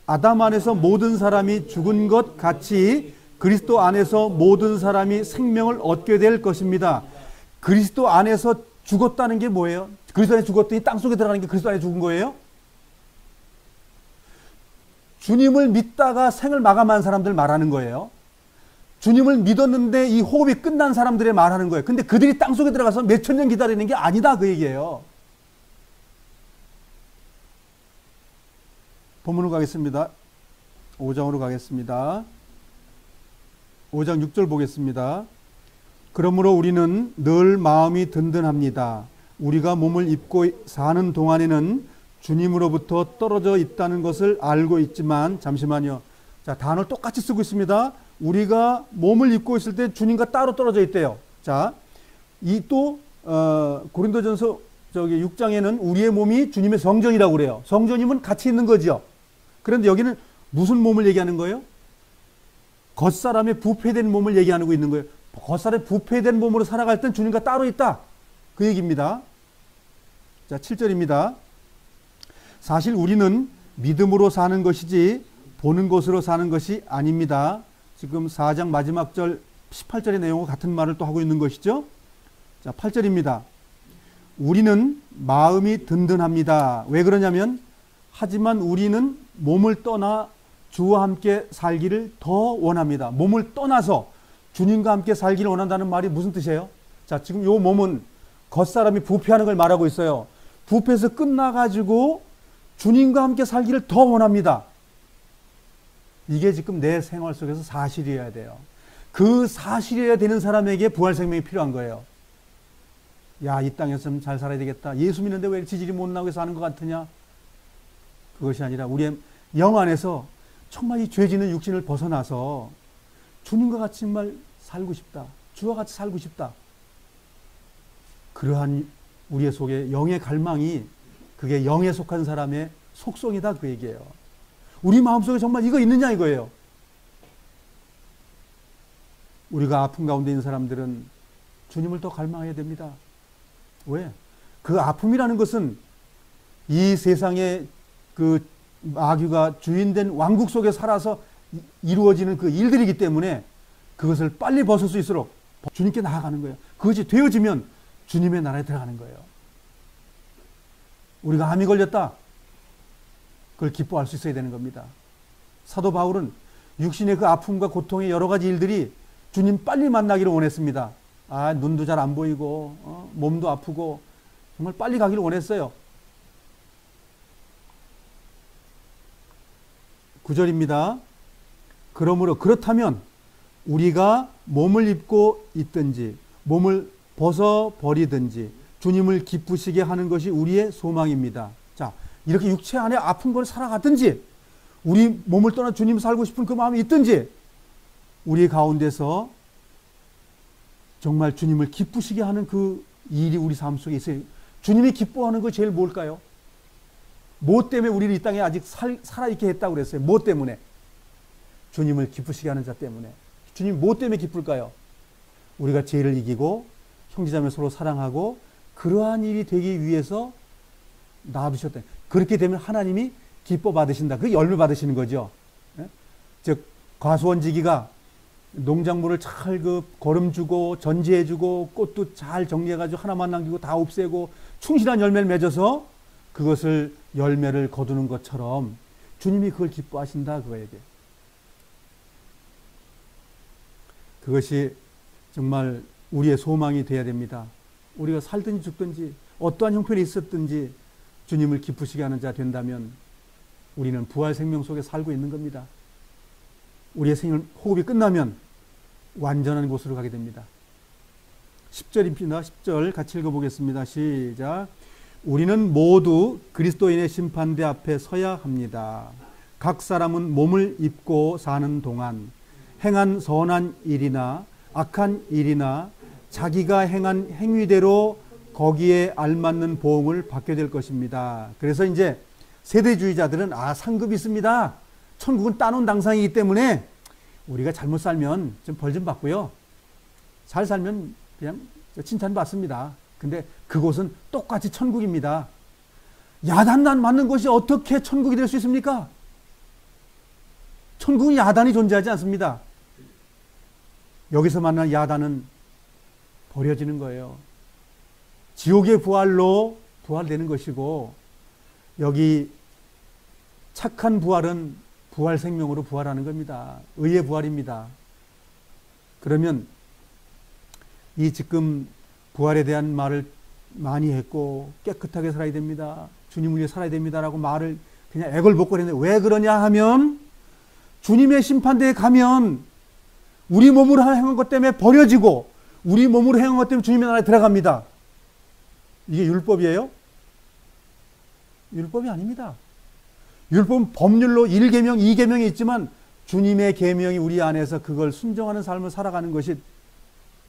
아담 안에서 모든 사람이 죽은 것 같이 그리스도 안에서 모든 사람이 생명을 얻게 될 것입니다. 그리스도 안에서 죽었다는 게 뭐예요? 그리스도 안에 죽었더니 땅속에 들어가는 게 그리스도 안에 죽은 거예요? 주님을 믿다가 생을 마감한 사람들 말하는 거예요. 주님을 믿었는데 이 호흡이 끝난 사람들의 말하는 거예요. 근데 그들이 땅속에 들어가서 몇천 년 기다리는 게 아니다 그 얘기예요. 본문으로 가겠습니다. 5장으로 가겠습니다. 5장 6절 보겠습니다. 그러므로 우리는 늘 마음이 든든합니다. 우리가 몸을 입고 사는 동안에는 주님으로부터 떨어져 있다는 것을 알고 있지만, 잠시만요. 자, 단어를 똑같이 쓰고 있습니다. 우리가 몸을 입고 있을 때 주님과 따로 떨어져 있대요. 자, 이 또 고린도전서 6장에는 우리의 몸이 주님의 성전이라고 그래요. 성전이면 같이 있는 거죠. 그런데 여기는 무슨 몸을 얘기하는 거예요? 겉사람의 부패된 몸을 얘기하고 있는 거예요. 겉사람의 부패된 몸으로 살아갈 땐 주님과 따로 있다. 그 얘기입니다. 자, 7절입니다. 사실 우리는 믿음으로 사는 것이지 보는 것으로 사는 것이 아닙니다. 지금 4장 마지막 절 18절의 내용과 같은 말을 또 하고 있는 것이죠. 자, 8절입니다. 우리는 마음이 든든합니다. 왜 그러냐면 하지만 우리는 몸을 떠나 주와 함께 살기를 더 원합니다. 몸을 떠나서 주님과 함께 살기를 원한다는 말이 무슨 뜻이에요? 자, 지금 이 몸은 겉사람이 부패하는 걸 말하고 있어요. 부패해서 끝나가지고 주님과 함께 살기를 더 원합니다. 이게 지금 내 생활 속에서 사실이어야 돼요. 그 사실이어야 되는 사람에게 부활 생명이 필요한 거예요. 야, 이 땅에서 좀 잘 살아야 되겠다. 예수 믿는데 왜 지질이 못 나오게 사는 것 같으냐? 그것이 아니라 우리의 영 안에서 정말 이 죄지는 육신을 벗어나서 주님과 같이 정말 살고 싶다. 주와 같이 살고 싶다. 그러한 우리의 속에 영의 갈망이 그게 영에 속한 사람의 속성이다 그 얘기예요. 우리 마음속에 정말 이거 있느냐 이거예요. 우리가 아픔 가운데 있는 사람들은 주님을 더 갈망해야 됩니다. 왜? 그 아픔이라는 것은 이 세상의 그 마귀가 주인된 왕국 속에 살아서 이루어지는 그 일들이기 때문에 그것을 빨리 벗을 수 있도록 주님께 나아가는 거예요. 그것이 되어지면 주님의 나라에 들어가는 거예요. 우리가 암이 걸렸다. 그걸 기뻐할 수 있어야 되는 겁니다. 사도 바울은 육신의 그 아픔과 고통의 여러 가지 일들이 주님 빨리 만나기를 원했습니다. 아, 눈도 잘 안 보이고 몸도 아프고 정말 빨리 가기를 원했어요. 9절입니다. 그러므로 그렇다면 우리가 몸을 입고 있든지 몸을 벗어버리든지 주님을 기쁘시게 하는 것이 우리의 소망입니다. 자, 이렇게 육체 안에 아픈 걸 살아가든지 우리 몸을 떠나 주님 살고 싶은 그 마음이 있든지 우리 가운데서 정말 주님을 기쁘시게 하는 그 일이 우리 삶 속에 있어요. 주님이 기뻐하는 거 제일 뭘까요? 뭐 때문에 우리를 이 땅에 아직 살아있게 했다고 그랬어요? 뭐 때문에? 주님을 기쁘시게 하는 자 때문에. 주님 뭐 때문에 기쁠까요? 우리가 죄를 이기고 형제자매 서로 사랑하고 그러한 일이 되기 위해서 놔두셨다. 그렇게 되면 하나님이 기뻐 받으신다. 그 열매 받으시는 거죠. 즉 과수원지기가 농작물을 잘 거름주고 전지해주고 꽃도 잘 정리해가지고 하나만 남기고 다 없애고 충실한 열매를 맺어서 그것을 열매를 거두는 것처럼 주님이 그걸 기뻐하신다 그거에게. 그것이 정말 우리의 소망이 되어야 됩니다. 우리가 살든지 죽든지 어떠한 형편이 있었든지 주님을 기쁘시게 하는 자 된다면 우리는 부활 생명 속에 살고 있는 겁니다. 우리의 생일 호흡이 끝나면 완전한 곳으로 가게 됩니다. 10절입니다. 10절 같이 읽어보겠습니다. 시작. 우리는 모두 그리스도인의 심판대 앞에 서야 합니다. 각 사람은 몸을 입고 사는 동안 행한 선한 일이나 악한 일이나 자기가 행한 행위대로 거기에 알맞는 보응을 받게 될 것입니다. 그래서 이제 세대주의자들은 상급이 있습니다. 천국은 따놓은 당상이기 때문에 우리가 잘못 살면 좀 벌 좀 받고요. 잘 살면 그냥 칭찬받습니다. 근데 그곳은 똑같이 천국입니다. 야단만 맞는 것이 어떻게 천국이 될 수 있습니까? 천국은 야단이 존재하지 않습니다. 여기서 만난 야단은 버려지는 거예요. 지옥의 부활로 부활되는 것이고 여기 착한 부활은 부활 생명으로 부활하는 겁니다. 의의 부활입니다. 그러면 이 지금 부활에 대한 말을 많이 했고 깨끗하게 살아야 됩니다. 주님을 위해 살아야 됩니다라고 말을 그냥 애걸복걸했는데 왜 그러냐 하면 주님의 심판대에 가면 우리 몸으로 행한 것 때문에 버려지고 우리 몸으로 행한 것 때문에 주님의 나라에 들어갑니다. 이게 율법이에요? 율법이 아닙니다. 율법은 법률로 1계명, 2계명이 있지만 주님의 계명이 우리 안에서 그걸 순종하는 삶을 살아가는 것이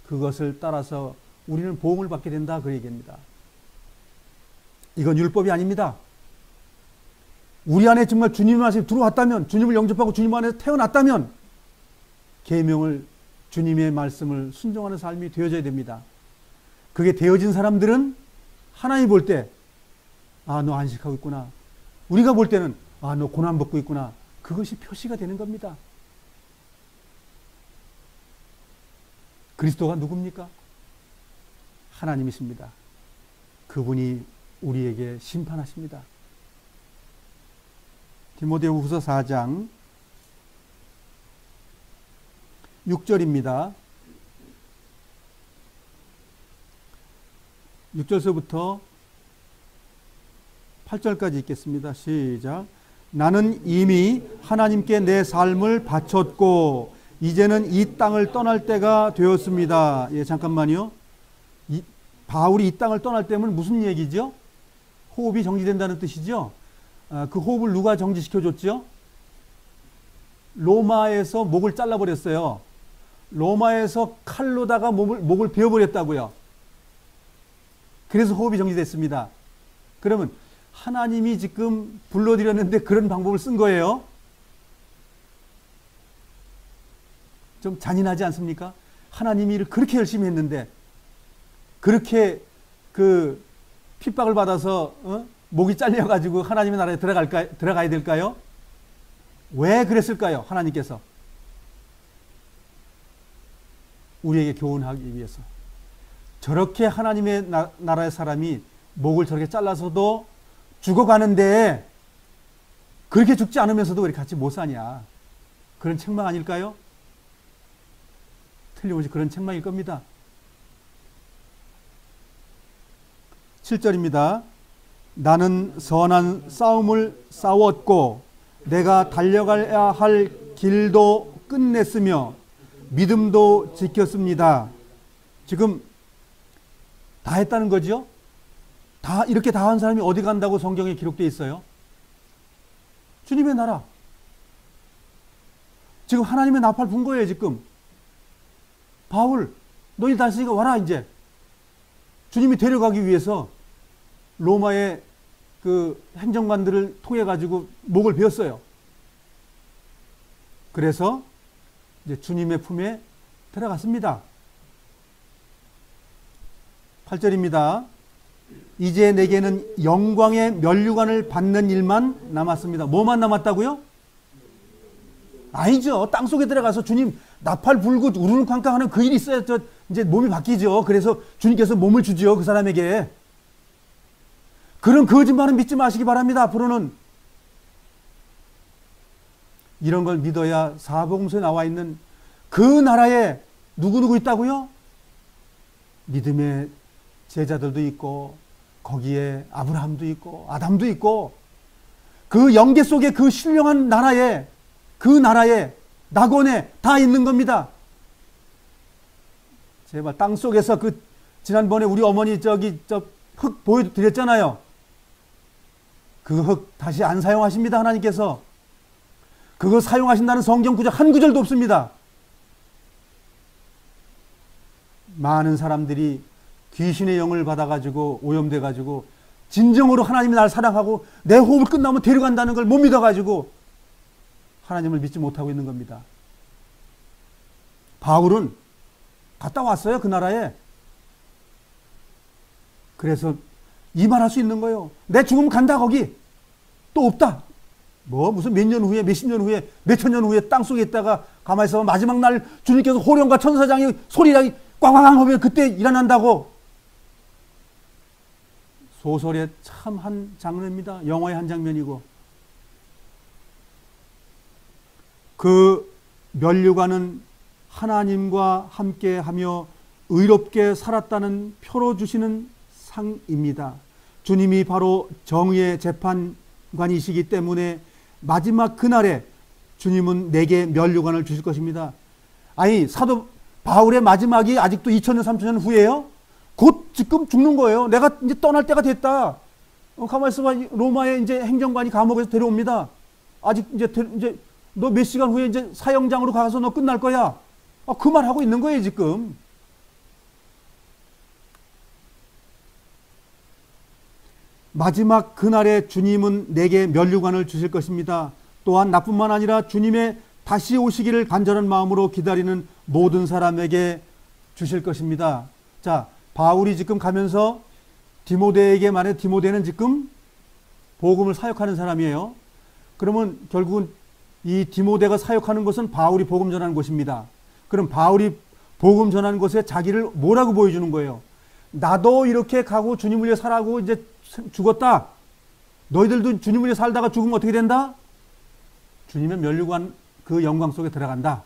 그것을 따라서 우리는 보응을 받게 된다 그 얘기입니다. 이건 율법이 아닙니다. 우리 안에 정말 주님의 말씀이 들어왔다면 주님을 영접하고 주님 안에서 태어났다면 계명을 주님의 말씀을 순종하는 삶이 되어져야 됩니다. 그게 되어진 사람들은 하나님 볼 때 너 안식하고 있구나. 우리가 볼 때는 너 고난 받고 있구나. 그것이 표시가 되는 겁니다. 그리스도가 누굽니까? 하나님이십니다. 그분이 우리에게 심판하십니다. 디모데후서 4장 6절입니다. 6절서부터 8절까지 읽겠습니다. 시작. 나는 이미 하나님께 내 삶을 바쳤고 이제는 이 땅을 떠날 때가 되었습니다. 잠깐만요. 바울이 이 땅을 떠날 때면 무슨 얘기죠? 호흡이 정지된다는 뜻이죠. 그 호흡을 누가 정지시켜줬죠? 로마에서 목을 잘라버렸어요. 로마에서 칼로다가 목을 베어버렸다고요. 그래서 호흡이 정지됐습니다. 그러면 하나님이 지금 불러들였는데 그런 방법을 쓴 거예요. 좀 잔인하지 않습니까? 하나님이 일을 그렇게 열심히 했는데 그렇게 그 핍박을 받아서 목이 잘려가지고 하나님의 나라에 들어가야 될까요? 왜 그랬을까요? 하나님께서 우리에게 교훈하기 위해서. 저렇게 하나님의 나라의 사람이 목을 저렇게 잘라서도 죽어가는데 그렇게 죽지 않으면서도 왜 같이 못 사냐? 그런 책망 아닐까요? 틀림없이 그런 책망일 겁니다. 7절입니다. 나는 선한 싸움을 싸웠고 내가 달려가야 할 길도 끝냈으며 믿음도 지켰습니다. 지금 다 했다는 거죠? 이렇게 다 한 사람이 어디 간다고 성경에 기록되어 있어요? 주님의 나라. 지금 하나님의 나팔 분 거예요, 지금. 바울, 너희 다 했으니까 와라, 이제. 주님이 데려가기 위해서 로마의 그 행정관들을 통해 가지고 목을 베었어요. 그래서 이제 주님의 품에 들어갔습니다. 8절입니다. 이제 내게는 영광의 면류관을 받는 일만 남았습니다. 뭐만 남았다고요? 아니죠. 땅속에 들어가서 주님 나팔 불고 우르릉쾅쾅 하는 그 일이 있어야 이제 몸이 바뀌죠. 그래서 주님께서 몸을 주죠. 그 사람에게. 그런 거짓말은 믿지 마시기 바랍니다. 앞으로는. 이런 걸 믿어야 사복음서에 나와 있는 그 나라에 누구누구 있다고요? 믿음의 제자들도 있고 거기에 아브라함도 있고 아담도 있고 그 영계 속에 그 신령한 나라에 그 나라에 낙원에 다 있는 겁니다. 제발 땅속에서 그 지난번에 우리 어머니 흙 보여드렸잖아요. 그 흙 다시 안 사용하십니다. 하나님께서. 그거 사용하신다는 성경 구절 한 구절도 없습니다. 많은 사람들이 귀신의 영을 받아가지고 오염돼가지고 진정으로 하나님이 날 사랑하고 내 호흡을 끝나면 데려간다는 걸 못 믿어가지고 하나님을 믿지 못하고 있는 겁니다. 바울은 갔다 왔어요. 그 나라에. 그래서 이 말할 수 있는 거예요. 내 죽으면 간다 거기. 또 없다. 뭐 무슨 몇 년 후에 몇십 년 후에 몇천 년 후에 땅속에 있다가 가만히 있어 마지막 날 주님께서 호령과 천사장이 소리가 꽝꽝꽝 하면 그때 일어난다고. 소설의 참 한 장르입니다. 영화의 한 장면이고. 그 면류관은 하나님과 함께하며 의롭게 살았다는 표로 주시는 상입니다. 주님이 바로 정의의 재판관이시기 때문에 마지막 그날에 주님은 내게 면류관을 주실 것입니다. 아니 사도 바울의 마지막이 아직도 2000년 3000년 후에요. 곧 지금 죽는 거예요. 내가 이제 떠날 때가 됐다. 가만히 있어봐. 로마의 이제 행정관이 감옥에서 데려옵니다. 아직 이제 너 몇 시간 후에 이제 사형장으로 가서 너 끝날 거야. 그 말 하고 있는 거예요, 지금. 마지막 그날에 주님은 내게 면류관을 주실 것입니다. 또한 나뿐만 아니라 주님의 다시 오시기를 간절한 마음으로 기다리는 모든 사람에게 주실 것입니다. 자, 바울이 지금 가면서 디모데에게 말해. 디모데는 지금 복음을 사역하는 사람이에요. 그러면 결국은 이 디모데가 사역하는 것은 바울이 복음 전하는 곳입니다. 그럼 바울이 복음 전하는 곳에 자기를 뭐라고 보여주는 거예요? 나도 이렇게 가고 주님을 위해 살아고 이제 죽었다. 너희들도 주님을 위해 살다가 죽으면 어떻게 된다? 주님의 면류관 그 영광 속에 들어간다.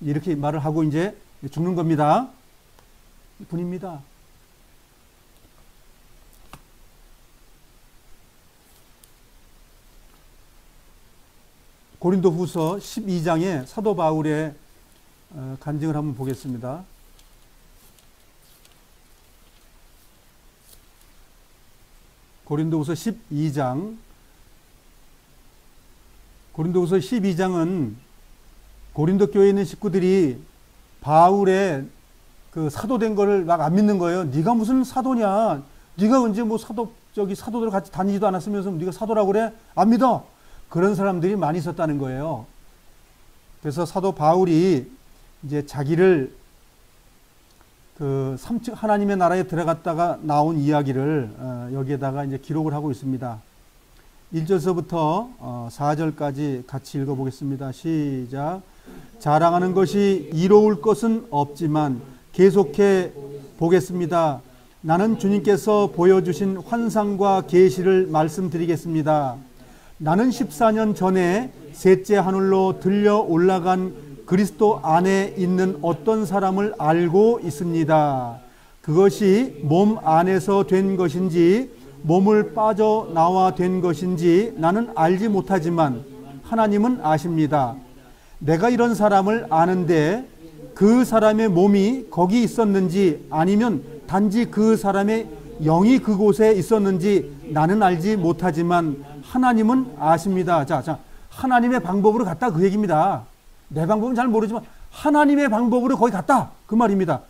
이렇게 말을 하고 이제 죽는 겁니다. 분입니다. 고린도후서 12장에 사도 바울의 간증을 한번 보겠습니다. 고린도후서 12장. 고린도후서 12장은 고린도 교회에 있는 식구들이 바울의 그 사도된 거를 막 안 믿는 거예요. 네가 무슨 사도냐? 네가 언제 뭐 사도들 같이 다니지도 않았으면서 네가 사도라고 그래? 안 믿어. 그런 사람들이 많이 있었다는 거예요. 그래서 사도 바울이 이제 자기를 그 하나님의 나라에 들어갔다가 나온 이야기를 여기에다가 이제 기록을 하고 있습니다. 1절서부터 4절까지 같이 읽어보겠습니다. 시작. 자랑하는 것이 이로울 것은 없지만 계속해 보겠습니다. 나는 주님께서 보여주신 환상과 계시를 말씀드리겠습니다. 나는 14년 전에 셋째 하늘로 들려 올라간 그리스도 안에 있는 어떤 사람을 알고 있습니다. 그것이 몸 안에서 된 것인지 몸을 빠져나와 된 것인지 나는 알지 못하지만 하나님은 아십니다. 내가 이런 사람을 아는데 그 사람의 몸이 거기 있었는지 아니면 단지 그 사람의 영이 그곳에 있었는지 나는 알지 못하지만 하나님은 아십니다. 자, 하나님의 방법으로 갔다 그 얘기입니다. 내 방법은 잘 모르지만 하나님의 방법으로 거기 갔다 그 말입니다.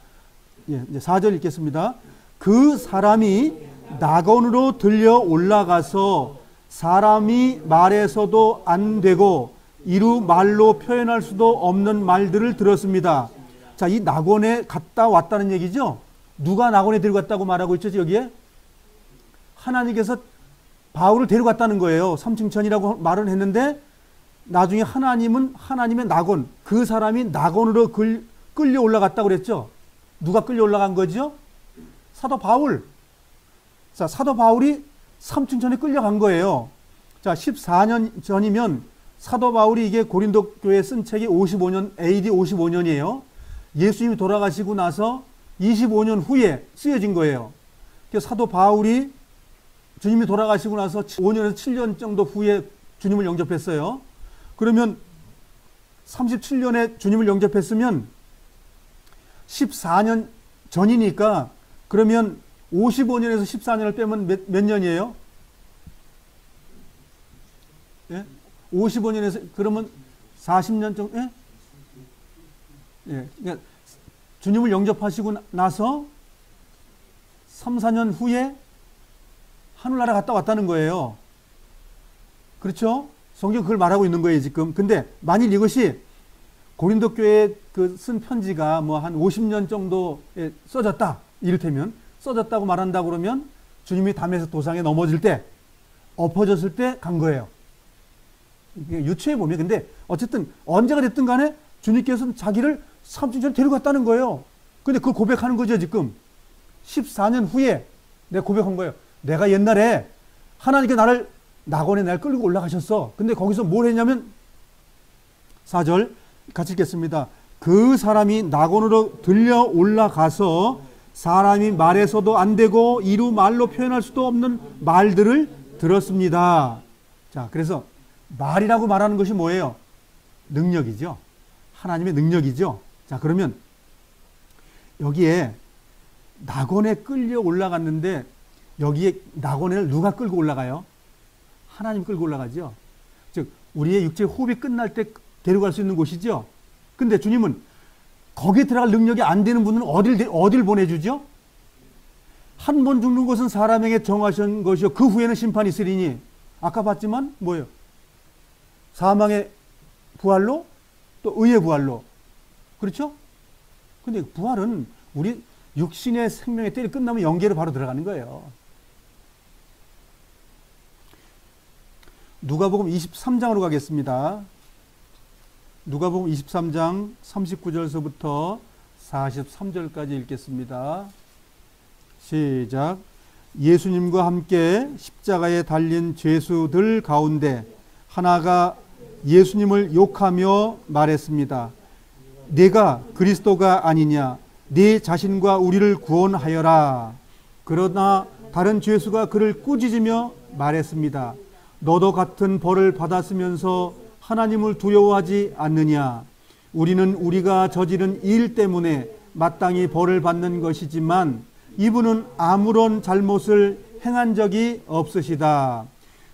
예, 이제 4절 읽겠습니다. 그 사람이 낙원으로 들려 올라가서 사람이 말해서도 안 되고 이루 말로 표현할 수도 없는 말들을 들었습니다. 자, 이 낙원에 갔다 왔다는 얘기죠. 누가 낙원에 데려갔다고 말하고 있죠, 여기에? 하나님께서 바울을 데려갔다는 거예요. 삼층천이라고 말을 했는데 나중에 하나님은 하나님의 낙원, 그 사람이 낙원으로 끌려 올라갔다고 그랬죠. 누가 끌려 올라간 거죠? 사도 바울. 자, 사도 바울이 3층 전에 끌려간 거예요. 자, 14년 전이면 사도 바울이 이게 고린도 교회에 쓴 책이 55년, AD 55년이에요. 예수님이 돌아가시고 나서 25년 후에 쓰여진 거예요. 그래서 사도 바울이 주님이 돌아가시고 나서 5년에서 7년 정도 후에 주님을 영접했어요. 그러면 37년에 주님을 영접했으면 14년 전이니까 그러면 55년에서 14년을 빼면 몇 년이에요? 예? 55년에서 그러면 40년 정도? 예? 예. 그러니까 주님을 영접하시고 나서 3, 4년 후에 하늘나라 갔다 왔다는 거예요. 그렇죠? 성경 그걸 말하고 있는 거예요, 지금. 근데 만일 이것이 고린도 교회에 쓴 편지가 뭐 한 50년 정도에 써졌다. 이를테면 써졌다고 말한다 그러면 주님이 담에서 도상에 넘어질 때, 엎어졌을 때 간 거예요. 유추해 보면. 근데 어쨌든 언제가 됐든 간에 주님께서는 자기를 3주 전에 데려갔다는 거예요. 근데 그걸 고백하는 거죠, 지금. 14년 후에 내가 고백한 거예요. 내가 옛날에 하나님께 나를 낙원에 날 끌고 올라가셨어. 근데 거기서 뭘 했냐면 4절 같이 읽겠습니다. 그 사람이 낙원으로 들려 올라가서 사람이 말해서도 안 되고 이루 말로 표현할 수도 없는 말들을 들었습니다. 자, 그래서 말이라고 말하는 것이 뭐예요? 능력이죠. 하나님의 능력이죠. 자, 그러면 여기에 낙원에 끌려 올라갔는데 여기에 낙원을 누가 끌고 올라가요? 하나님 끌고 올라가죠. 즉 우리의 육체 호흡이 끝날 때 데려갈 수 있는 곳이죠. 근데 주님은 거기에 들어갈 능력이 안 되는 분은 어딜 보내주죠? 한 번 죽는 것은 사람에게 정하신 것이요 그 후에는 심판이 있으리니. 아까 봤지만 뭐예요? 사망의 부활로 또 의의 부활로. 그렇죠? 근데 부활은 우리 육신의 생명의 때이 끝나면 영계로 바로 들어가는 거예요. 누가복음 23장으로 가겠습니다. 누가복음 23장 39절서부터 43절까지 읽겠습니다. 시작. 예수님과 함께 십자가에 달린 죄수들 가운데 하나가 예수님을 욕하며 말했습니다. 네가 그리스도가 아니냐? 네 자신과 우리를 구원하여라. 그러나 다른 죄수가 그를 꾸짖으며 말했습니다. 너도 같은 벌을 받았으면서 하나님을 두려워하지 않느냐? 우리는 우리가 저지른 일 때문에 마땅히 벌을 받는 것이지만 이분은 아무런 잘못을 행한 적이 없으시다.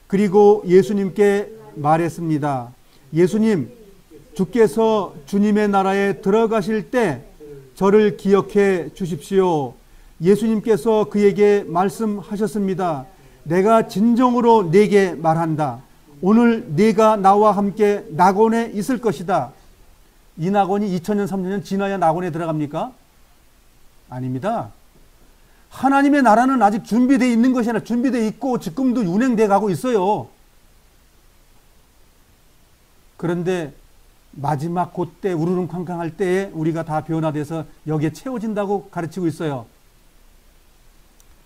그리고 예수님께 말했습니다. 예수님, 주께서 주님의 나라에 들어가실 때 저를 기억해 주십시오. 예수님께서 그에게 말씀하셨습니다. 내가 진정으로 네게 말한다. 오늘 네가 나와 함께 낙원에 있을 것이다. 이 낙원이 2000년, 3000년 지나야 낙원에 들어갑니까? 아닙니다. 하나님의 나라는 아직 준비되어 있는 것이 아니라 준비되어 있고 지금도 운행되어 가고 있어요. 그런데 마지막 그때 우르릉쾅쾅할 때에 우리가 다 변화돼서 여기에 채워진다고 가르치고 있어요.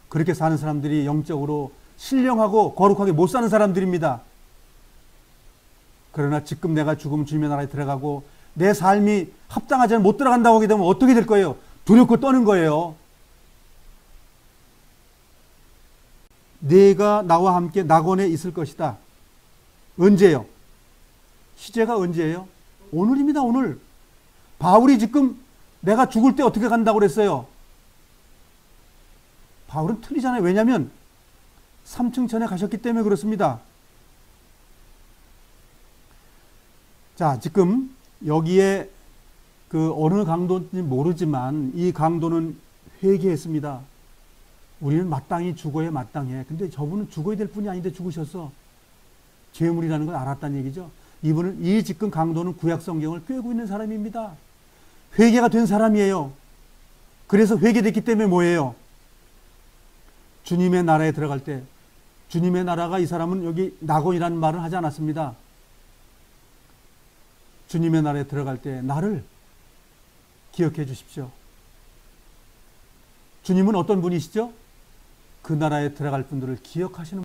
그렇게 사는 사람들이 영적으로 신령하고 거룩하게 못 사는 사람들입니다. 그러나 지금 내가 죽으면 주님의 나라에 들어가고 내 삶이 합당하지 않아 못 들어간다고 하게 되면 어떻게 될 거예요? 두렵고 떠는 거예요. 네가 나와 함께 낙원에 있을 것이다. 언제요? 시제가 언제예요? 오늘입니다. 오늘. 바울이 지금 내가 죽을 때 어떻게 간다고 그랬어요? 바울은 틀리잖아요. 왜냐하면 3층 전에 가셨기 때문에 그렇습니다. 자, 지금 여기에 그 어느 강도인지 모르지만 이 강도는 회개했습니다. 우리는 마땅히 죽어야 마땅해. 근데 저분은 죽어야 될 뿐이 아닌데 죽으셨어. 죄물이라는 걸 알았다는 얘기죠. 이분은 이 지금 강도는 구약 성경을 꿰고 있는 사람입니다. 회개가 된 사람이에요. 그래서 회개됐기 때문에 뭐예요? 주님의 나라에 들어갈 때 주님의 나라가 이 사람은 여기 낙원이라는 말을 하지 않았습니다. 주님의 나라에 들어갈 때 나를 기억해 주십시오. 주님은 어떤 분이시죠? 그 나라에 들어갈 분들을 기억하시는